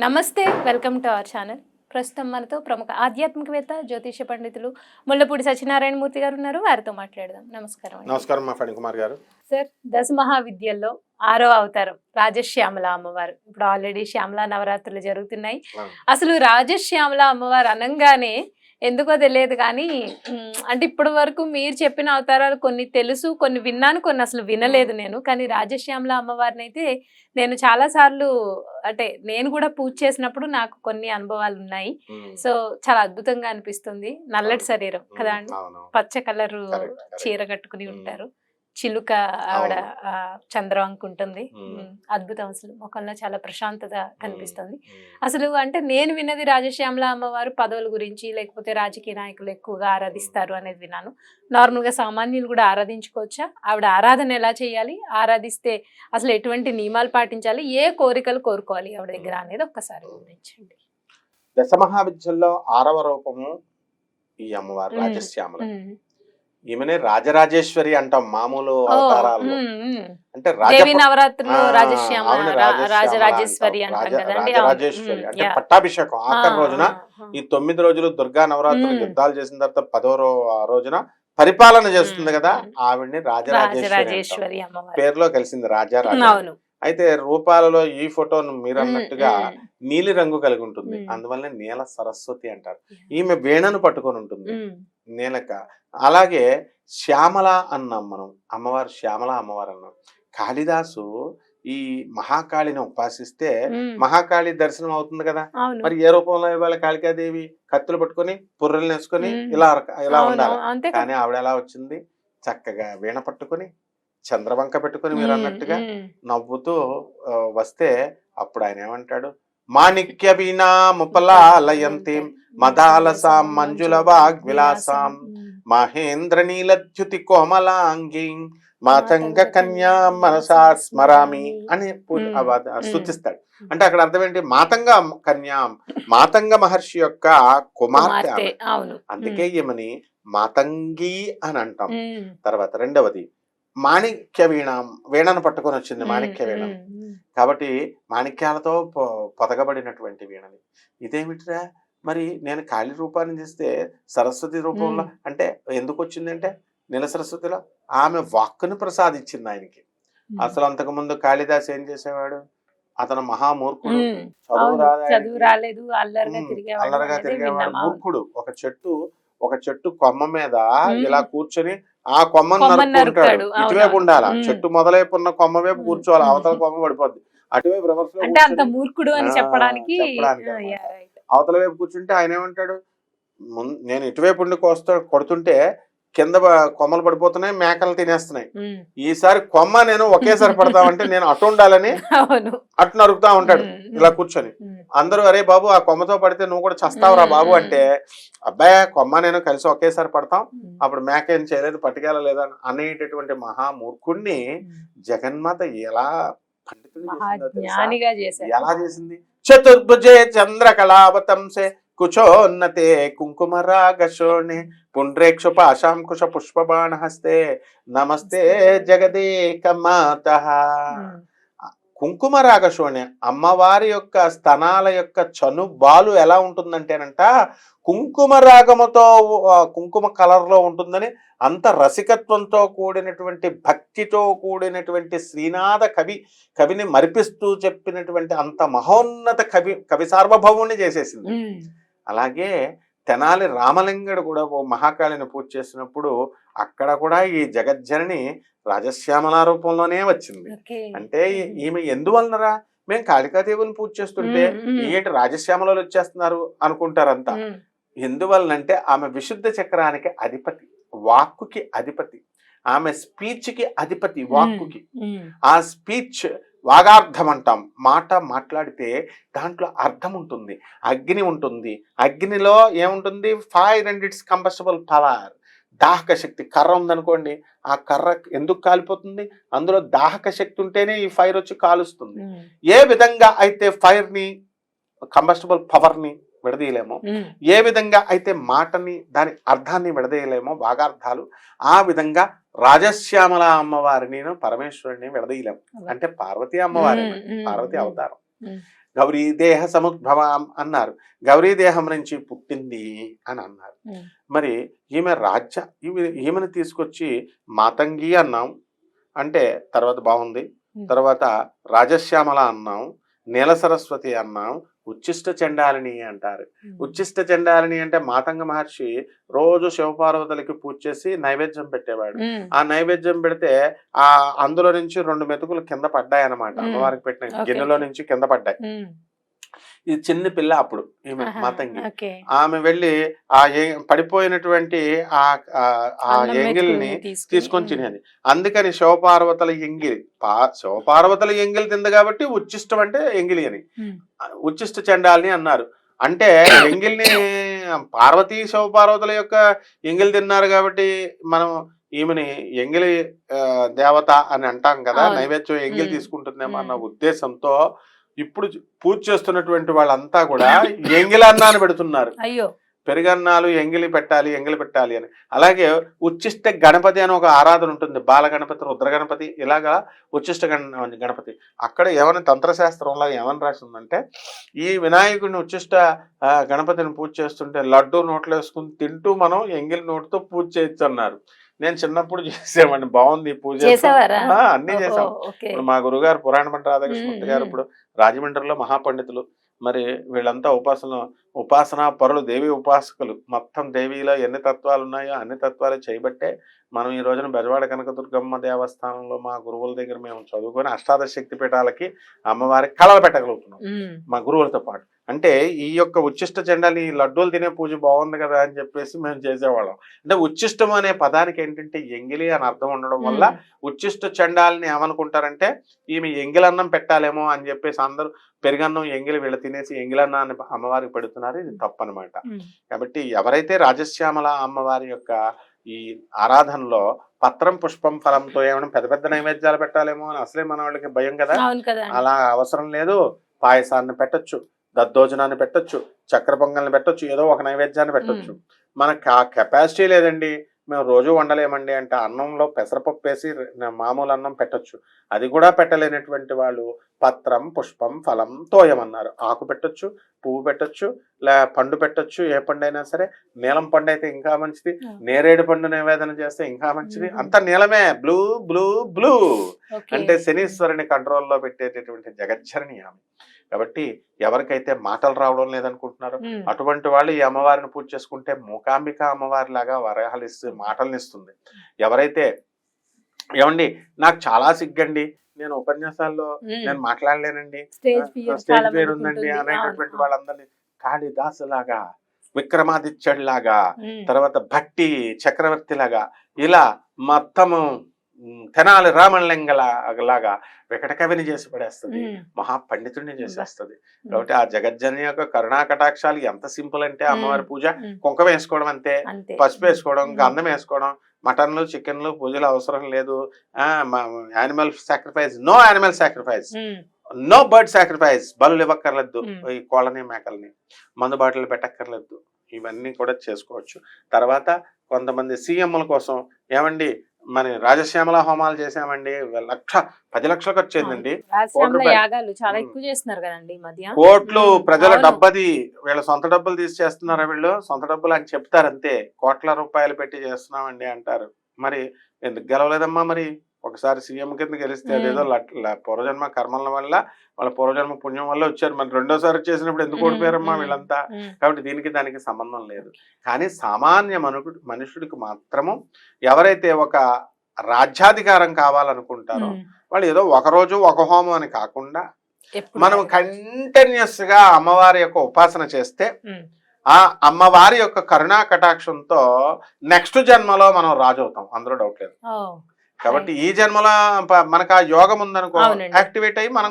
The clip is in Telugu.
నమస్తే వెల్కమ్ టు అవర్ ఛానల్. ప్రస్తుతం మనతో ప్రముఖ ఆధ్యాత్మికవేత్త జ్యోతిష పండితులు ముల్లపూడి సత్యనారాయణ మూర్తి గారు ఉన్నారు. వారితో మాట్లాడదాం. నమస్కారం. నమస్కారం మా ఫణి కుమార్ గారు. సార్, దశ మహావిద్యల్లో 6వ అవతారం రాజశ్యామల అమ్మవారు. ఇప్పుడు ఆల్రెడీ శ్యామల నవరాత్రులు జరుగుతున్నాయి. అసలు రాజశ్యామల అమ్మవారు అనంగానే ఎందుకో తెలియదు కానీ అంటే ఇప్పటి వరకు మీరు చెప్పిన అవతారాలు కొన్ని తెలుసు, కొన్ని విన్నాను, కొన్ని అసలు వినలేదు నేను. కానీ రాజశ్యామల అమ్మవారిని అయితే నేను చాలా సార్లు అంటే నేను కూడా పూజ చేసినప్పుడు నాకు కొన్ని అనుభవాలు ఉన్నాయి. సో చాలా అద్భుతంగా అనిపిస్తుంది. నల్లటి శరీరం కదా అండి, పచ్చ కలరు చీర కట్టుకుని ఉంటారు, చిలుక ఆవిడ చంద్రవంక ఉంటుంది. అద్భుతం, అసలు ముఖంలో చాలా ప్రశాంతత కనిపిస్తుంది. అసలు అంటే నేను విన్నది రాజశ్యామల అమ్మవారు పదవుల గురించి లేకపోతే రాజకీయ నాయకులు ఎక్కువగా ఆరాధిస్తారు అనేది విన్నాను. నార్మల్గా సామాన్యులు కూడా ఆరాధించుకోవచ్చా? ఆవిడ ఆరాధన ఎలా చేయాలి, ఆరాధిస్తే అసలు ఎటువంటి నియమాలు పాటించాలి, ఏ కోరికలు కోరుకోవాలి ఆవిడ దగ్గర అనేది ఒక్కసారి వివరించండి. దశమహావిద్యల్లో 6వ రూపము ఈ అమ్మవారు రాజశ్యామల. ఈమెనే రాజరాజేశ్వరి అంటాం మామూలు అవతారాల్లో. అంటే రాజరాజేశ్వరి అంటే పట్టాభిషేకం ఆఖరి రోజున ఈ 9 రోజులు దుర్గా నవరాత్రులు యుద్ధాలు చేసిన తర్వాత 10వ రోజున పరిపాలన చేస్తుంది కదా, ఆవిడ్ని రాజరాజేశ్వరి పేరులో కలిసింది రాజారాజు. అయితే రూపాలలో ఈ ఫోటోను మీరు అన్నట్టుగా నీలి రంగు కలిగి ఉంటుంది, అందువల్ల నీల సరస్వతి అంటారు. ఈమె వీణను పట్టుకొని ఉంటుంది నీలక. అలాగే శ్యామల అన్నాం మనం, అమ్మవారు శ్యామల అమ్మవారు అన్నాం. కాళిదాసు ఈ మహాకాళిని ఉపాసిస్తే మహాకాళి దర్శనం అవుతుంది కదా, మరి ఏ రూపంలో ఇవాళ కాళికాదేవి కత్తులు పట్టుకొని పుర్రెలు నేసుకొని ఇలా ఉండాలి. కానీ ఆవిడ ఎలా వచ్చింది, చక్కగా వీణ పట్టుకొని చంద్రవంక పెట్టుకుని మీరు అన్నట్టుగా నవ్వుతూ వస్తే అప్పుడు ఆయన ఏమంటాడు, మాణిక్య వీణా ముపలాలయంతి మదాలసాం మంజుల వాగ్విలాసాం మహేంద్ర నీలద్యుతి కోమలాంగి మాతంగ కన్యా మనసా స్మరామి అని స్తుతిస్తాడు. అంటే అక్కడ అర్థం ఏంటి, మాతంగ కన్యా, మాతంగ మహర్షి యొక్క కుమార్తె, అందుకే ఈమెని మాతంగి అని అంటాం. తర్వాత రెండవది మాణిక్య వీణ, వీణను పట్టుకొని వచ్చింది మాణిక్య వీణ కాబట్టి మాణిక్యాలతో పొదగబడినటువంటి వీణని. ఇదేమిటిరా మరి నేను కాళీ రూపాన్ని తీస్తే సరస్వతి రూపంలో అంటే ఎందుకు వచ్చిందంటే నీల సరస్వతిలో ఆమె వాక్కుని ప్రసాదించింది ఆయనకి. అసలు అంతకు ముందు కాళిదాస్ ఏం చేసేవాడు, అతను మహామూర్ఖుడు, చదువు రాలేదు, అల్లరిగా తిరిగేవాడు, మూర్ఖుడు. ఒక చెట్టు కొమ్మ మీద ఇలా కూర్చొని ఆ కొమ్మను నరుక్కుంటాడు. ఇటువైపు ఉండాలా, చెట్టు మొదలైపు ఉన్న కొమ్మ వైపు కూర్చోవాలి, అవతల కొమ్మ పడిపోద్ది. అటువైపు రివర్స్ అవతల వైపు కూర్చుంటే ఆయన ఏమంటాడు, నేను ఇటువైపు ఉండి కొడుతుంటే కింద కొమ్మలు పడిపోతున్నాయి, మేకలు తినేస్తున్నాయి, ఈసారి కొమ్మ నేను ఒకేసారి పడతామంటే నేను అటు ఉండాలని అటు నరుకుతా ఉంటాడు ఇలా కూర్చొని. అందరూ అరే బాబు ఆ కొమ్మతో పడితే నువ్వు కూడా చస్తావురా బాబు అంటే, అబ్బాయి కొమ్మ నేను కలిసి ఒకేసారి పడతాం, అప్పుడు మేక ఏం చేయలేదు పట్టుకెళ్ళలేదు అనేటటువంటి మహామూర్ఖుణ్ణి జగన్మాత ఎలా ఎలా చేసింది. చతుర్భుజే చంద్రకళావతంసే కుచోన్నతే కుంకుమరాగశోణే పుండ్రేక్షు పాశాంకుశ పుష్పబాణ హస్తే నమస్తే జగదేక మాతః. కుంకుమరాగశోణి అమ్మవారి యొక్క స్తనాల యొక్క చనుబాలు ఎలా ఉంటుందంటేనంట కుంకుమ రాగముతో కుంకుమ కలర్లో ఉంటుందని, అంత రసికత్వంతో కూడినటువంటి భక్తితో కూడినటువంటి శ్రీనాథ కవిని మరిపిస్తూ చెప్పినటువంటి అంత మహోన్నత కవి సార్వభౌముని చేసేసింది. అలాగే తెనాలి రామలింగడు కూడా ఓ మహాకాళిని పూజ చేసినప్పుడు అక్కడ కూడా ఈ జగజ్జనని రాజశ్యామల రూపంలోనే వచ్చింది. అంటే ఈమె ఎందువలనరా, మేము కాళికాదేవిని పూజ చేస్తుంటే ఏంటి రాజశ్యామలలో వచ్చేస్తున్నారు అనుకుంటారంతా. ఎందువలనంటే ఆమె విశుద్ధ చక్రానికి అధిపతి, వాక్కుకి అధిపతి, ఆమె స్పీచ్ కి అధిపతి వాక్కుకి. ఆ స్పీచ్ వాగార్థం అంటాం, మాట మాట్లాడితే దాంట్లో అర్థం ఉంటుంది, అగ్ని ఉంటుంది. అగ్నిలో ఏముంటుంది, fire and it's combustible power, దాహక శక్తి. కర్ర ఉందనుకోండి, ఆ కర్ర ఎందుకు కాలిపోతుంది, అందులో దాహక శక్తి ఉంటేనే ఈ ఫైర్ వచ్చి కాలుస్తుంది. ఏ విధంగా అయితే ఫైర్ ని కంబస్టబుల్ పవర్ ని విడదీయలేమో, ఏ విధంగా అయితే మాటని దాని అర్థాన్ని విడదీయలేమో వాగార్థాలు, ఆ విధంగా రాజశ్యామల అమ్మవారిని పరమేశ్వరుని విడదీయలేము. అంటే పార్వతీ అమ్మవారి, పార్వతీ అవతారం. గౌరీ దేహ సముద్భవం అన్నారు, గౌరీ దేహం నుంచి పుట్టింది అని అన్నారు. మరి ఈమె ఈమెను తీసుకొచ్చి మాతంగి అన్నాం, అంటే తర్వాత బాగుంది. తర్వాత రాజశ్యామల అన్నాం, నీల సరస్వతి అన్నాం, ఉచ్చిష్ట చండాలిని అంటారు. ఉచ్చిష్ట చండాలిని అంటే మాతంగ మహర్షి రోజు శివపార్వతులకి పూజ చేసి నైవేద్యం పెట్టేవాడు. ఆ నైవేద్యం పెడితే అందులో నుంచి 2 మెతుకులు కింద పడ్డాయి అన్నమాట. అమ్మవారికి పెట్టిన గిన్నెలో నుంచి కింద పడ్డాయి. ఈ చిన్న పిల్ల అప్పుడు ఈమె మాతంగి, ఆమె వెళ్ళి పడిపోయినటువంటి ఆ ఎంగిల్ని తీసుకొని తినేది. అందుకని శివపార్వతుల ఎంగిలి, శివపార్వతుల ఎంగిలి తింది కాబట్టి ఉచ్చిష్టం అంటే ఎంగిలి అని, ఉచ్చిష్ట చండాలిని అన్నారు. అంటే ఎంగిల్ని పార్వతీ శివపార్వతుల యొక్క ఎంగిలి తిన్నారు కాబట్టి మనం ఈమెని ఎంగిలి దేవత అని అంటాం కదా, నైవేద్యం ఎంగిలి తీసుకుంటుందేమో అన్న ఉద్దేశంతో ఇప్పుడు పూజ చేస్తున్నటువంటి వాళ్ళంతా కూడా ఎంగిలి అన్నాన్ని పెడుతున్నారు. అయ్యో, పెరుగన్నాలు ఎంగిలి పెట్టాలి అని. అలాగే ఉచ్చిష్ట గణపతి అని ఒక ఆరాధన ఉంటుంది, బాల గణపతి, రుద్ర గణపతి, ఇలాగా ఉచ్చిష్ట గణపతి. అక్కడ ఏమైనా తంత్రశాస్త్రంలో ఏమని రాసిందంటే, ఈ వినాయకుడిని ఉచ్చిష్ట గణపతిని పూజ చేస్తుంటే లడ్డు నోట్లో వేసుకుని తింటూ మనం ఎంగిలి నోటితో పూజ చేయొచ్చు అన్నారు. నేను చిన్నప్పుడు చేసామండి, బాగుంది పూజ, అన్ని చేసాం. ఇప్పుడు మా గురుగారు పురాణ పంట రాధాకృష్ణమూర్తి గారు ఇప్పుడు రాజమండ్రిలో మహాపండితులు. మరి వీళ్ళంతా ఉపాసనా పరులు, దేవి ఉపాసకులు. మొత్తం దేవిలో ఎన్ని తత్వాలు ఉన్నాయో అన్ని తత్వాలు చేయబట్టే మనం ఈ రోజున బెజవాడ కనకదుర్గమ్మ దేవస్థానంలో మా గురువుల దగ్గర మేము చదువుకొని అష్టాదశ శక్తి పీఠాలకి అమ్మవారికి కళలు పెట్టగలుగుతున్నాం మా గురువులతో పాటు. అంటే ఈ యొక్క ఉచ్చిష్ట చండాలి లడ్డూలు తినే పూజ బాగుంది కదా అని చెప్పేసి మేము చేసేవాళ్ళం. అంటే ఉచ్చిష్టం అనే పదానికి ఏంటంటే ఎంగిలి అని అర్థం ఉండడం వల్ల ఉచ్చిష్ట చండాలని ఏమనుకుంటారంటే ఈమె ఎంగిలన్నం పెట్టాలేమో అని చెప్పేసి అందరూ పెరుగన్నం ఎంగిలి వీళ్ళు తినేసి ఎంగిలన్నాన్ని అమ్మవారికి పెడుతున్నారు. ఇది తప్పనమాట. కాబట్టి ఎవరైతే రాజశ్యామల అమ్మవారి యొక్క ఈ ఆరాధనలో పత్రం పుష్పం ఫలంతో ఏమైనా పెద్ద పెద్ద నైవేద్యాలు పెట్టాలేమో అని అసలే మన వాళ్ళకి భయం కదా, అలా అవసరం లేదు. పాయసాన్ని పెట్టొచ్చు, దద్దోజనాన్ని పెట్టొచ్చు, చక్కెర పొంగల్ని పెట్టొచ్చు, ఏదో ఒక నైవేద్యాన్ని పెట్టొచ్చు. మనకు ఆ కెపాసిటీ లేదండి, మేము రోజు వండలేమండి అంటే అన్నంలో పెసరపప్పు వేసి మామూలు అన్నం పెట్టొచ్చు. అది కూడా పెట్టలేనటువంటి వాళ్ళు పత్రం పుష్పం ఫలం తోయమన్నారు. ఆకు పెట్టొచ్చు, పువ్వు పెట్టొచ్చు, పండు పెట్టొచ్చు, ఏ పండు అయినా సరే. నీలం పండు అయితే ఇంకా మంచిది, నేరేడు పండు నివేదన చేస్తే ఇంకా మంచిది. అంత నీలమే, బ్లూ బ్లూ బ్లూ అంటే శనీశ్వరుని కంట్రోల్లో పెట్టేటటువంటి జగజ్జనని ఆమె. కాబట్టి ఎవరికైతే మాటలు రావడం లేదనుకుంటున్నారో అటువంటి వాళ్ళు ఈ అమ్మవారిని పూజ చేసుకుంటే మూకాంబిక అమ్మవారి లాగా వరహాలు మాటల్ని ఇస్తుంది. ఎవరైతే ఏమండి నాకు చాలా సిగ్గండి, నేను ఉపన్యాసాల్లో నేను మాట్లాడలేనండి, స్టేజ్ ఫియర్ ఉందండి అనేటటువంటి వాళ్ళందరినీ కాళిదాసు లాగా, విక్రమాదిత్యుడి లాగా, తర్వాత భట్టి చక్రవర్తి లాగా, ఇలా మొత్తము తెనాలి రామలింగలాగా వికట కవిని చేసి పడేస్తుంది, మహాపండితుడిని చేసేస్తుంది. కాబట్టి ఆ జగజ్జని యొక్క కరుణా కటాక్షాలు ఎంత సింపుల్ అంటే అమ్మవారి పూజ కుంకుమ వేసుకోవడం అంతే, పసుపు వేసుకోవడం, గంధం వేసుకోవడం, మటన్లు చికెన్లు పూజలు అవసరం లేదు. Animal sacrifice, no animal sacrifice, no bird sacrifice, బలులు ఇవ్వక్కర్లేదు, ఈ కోళ్ళని మేకల్ని, మందు బాటలు పెట్టక్కర్లేదు, ఇవన్నీ కూడా చేసుకోవచ్చు. తర్వాత కొంతమంది సీఎంల కోసం ఏమండి మన రాజశ్యామల హోమాలు చేసామండి, 10 లక్షలు ఖర్చు అయిందండి, కోట్లు ప్రజల డబ్బది, వీళ్ళ సొంత డబ్బులు తీసి చేస్తున్నారా, వీళ్ళు సొంత డబ్బులు అని చెప్తారు అంతే, కోట్ల రూపాయలు పెట్టి చేస్తున్నామండి అంటారు. మరి ఎందుకు గెలవలేదమ్మా? మరి ఒకసారి సీఎం కింద గెలిస్తే అదేదో పూర్వజన్మ కర్మల వల్ల, వాళ్ళ పూర్వజన్మ పుణ్యం వల్ల వచ్చారు. మరి రెండోసారి చేసినప్పుడు ఎందుకు ఓడిపోయారమ్మా వీళ్ళంతా? కాబట్టి దీనికి దానికి సంబంధం లేదు. కానీ సామాన్య మనుషుడికి మాత్రము ఎవరైతే ఒక రాజ్యాధికారం కావాలనుకుంటారో వాళ్ళు ఏదో ఒకరోజు ఒక హోమం అని కాకుండా మనం కంటిన్యూస్ గా అమ్మవారి యొక్క ఉపాసన చేస్తే ఆ అమ్మవారి యొక్క కరుణా కటాక్షంతో నెక్స్ట్ జన్మలో మనం రాజు అవుతాం, అందులో డౌట్ లేదు. కాబట్టి ఈ జన్మలో మనకు ఆ యోగం ఉందనుకో, యాక్టివేట్ అయ్యి మనం